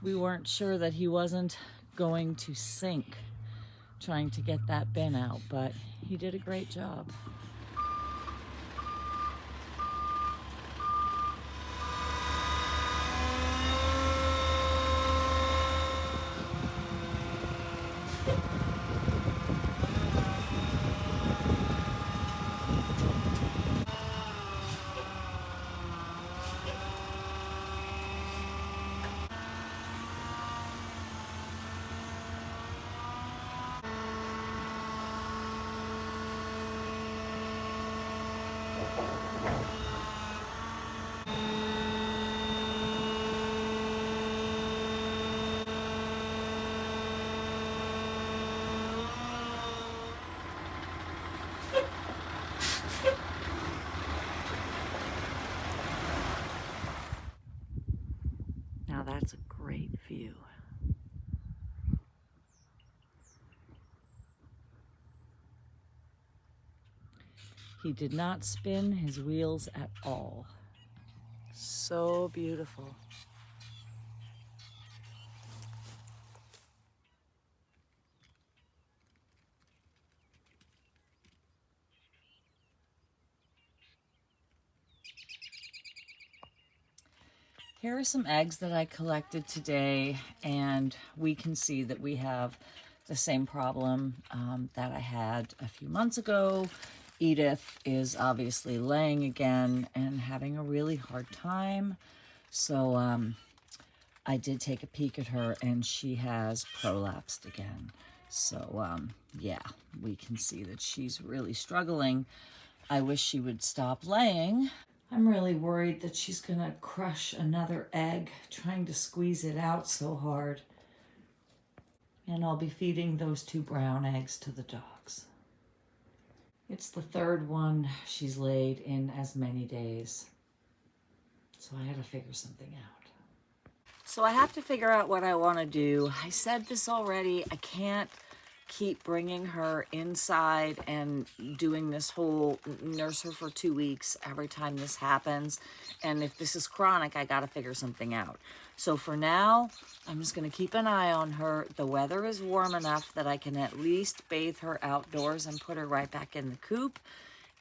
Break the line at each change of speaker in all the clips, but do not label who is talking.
We weren't sure that he wasn't going to sink trying to get that bin out, but he did a great job. Now that's a great view. He did not spin his wheels at all. So beautiful. Here are some eggs that I collected today, and we can see that we have the same problem that I had a few months ago. Edith is obviously laying again and having a really hard time. So I did take a peek at her, and she has prolapsed again. So yeah, we can see that she's really struggling. I wish she would stop laying. I'm really worried that she's gonna crush another egg trying to squeeze it out so hard. And I'll be feeding those 2 brown eggs to the dogs. It's the 3rd one she's laid in as many days. So I had to figure something out. So I have to figure out what I want to do. I said this already. I can't keep bringing her inside and doing this whole nurse her for 2 weeks every time this happens. And if this is chronic, I got to figure something out. So for now, I'm just going to keep an eye on her. The weather is warm enough that I can at least bathe her outdoors and put her right back in the coop.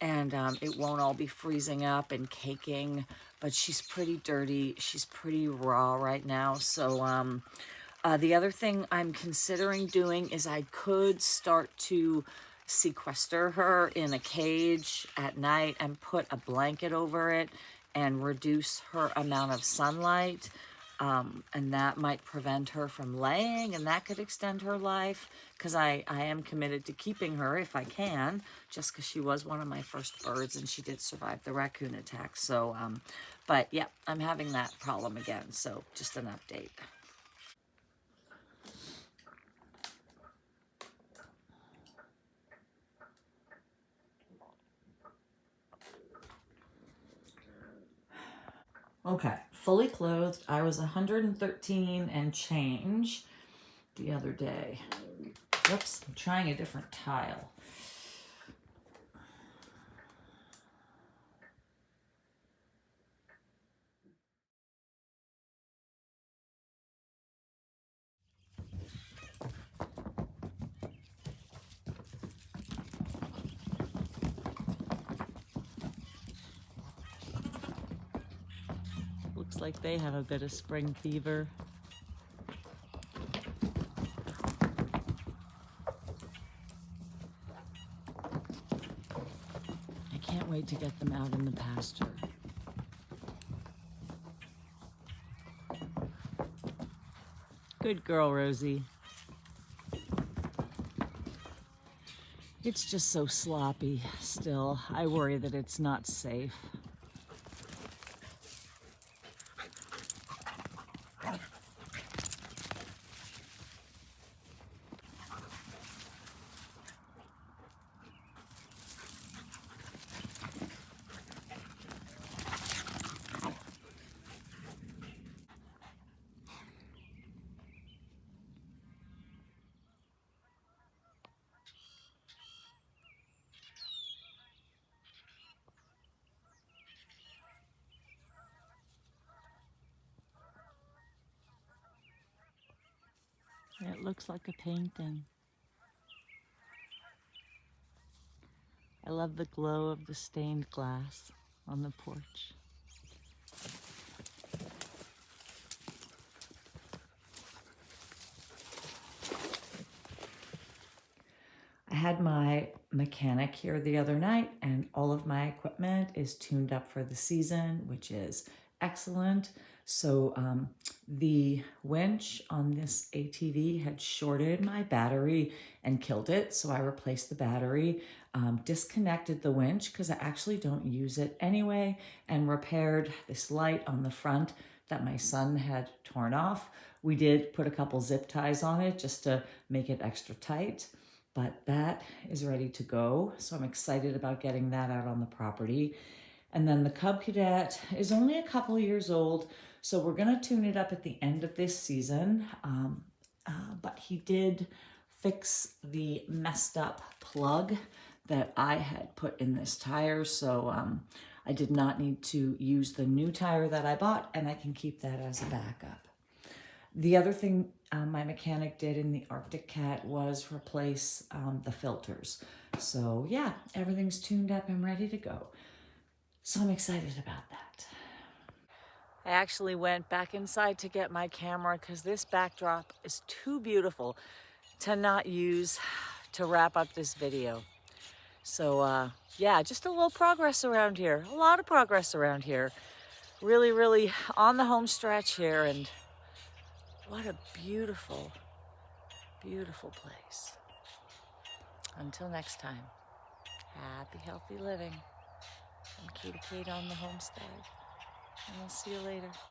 And it won't all be freezing up and caking, but she's pretty dirty. She's pretty raw right now. So the other thing I'm considering doing is I could start to sequester her in a cage at night and put a blanket over it and reduce her amount of sunlight. And that might prevent her from laying, and that could extend her life, because I am committed to keeping her if I can, just because she was one of my first birds and she did survive the raccoon attack. So, but yeah, I'm having that problem again. So just an update. Okay, fully clothed. I was 113 and change the other day. Whoops, I'm trying a different tile. Looks like they have a bit of spring fever. I can't wait to get them out in the pasture. Good girl, Rosie. It's just so sloppy still. I worry that it's not safe. It looks like a painting. I love the glow of the stained glass on the porch. I had my mechanic here the other night and all of my equipment is tuned up for the season, which is excellent. So the winch on this ATV had shorted my battery and killed it. So I replaced the battery, disconnected the winch because I actually don't use it anyway, and repaired this light on the front that my son had torn off. We did put a couple zip ties on it just to make it extra tight. But that is ready to go. So I'm excited about getting that out on the property. And then the Cub Cadet is only a couple years old. So we're gonna tune it up at the end of this season. But he did fix the messed up plug that I had put in this tire. So I did not need to use the new tire that I bought, and I can keep that as a backup. The other thing my mechanic did in the Arctic Cat was replace the filters. So yeah, everything's tuned up and ready to go. So I'm excited about that. I actually went back inside to get my camera because this backdrop is too beautiful to not use to wrap up this video. So yeah, just a little progress around here. A lot of progress around here. Really, really on the home stretch here, and what a beautiful, beautiful place. Until next time, happy, healthy living. I'm Katie Kate on the Homestead, and I'll see you later.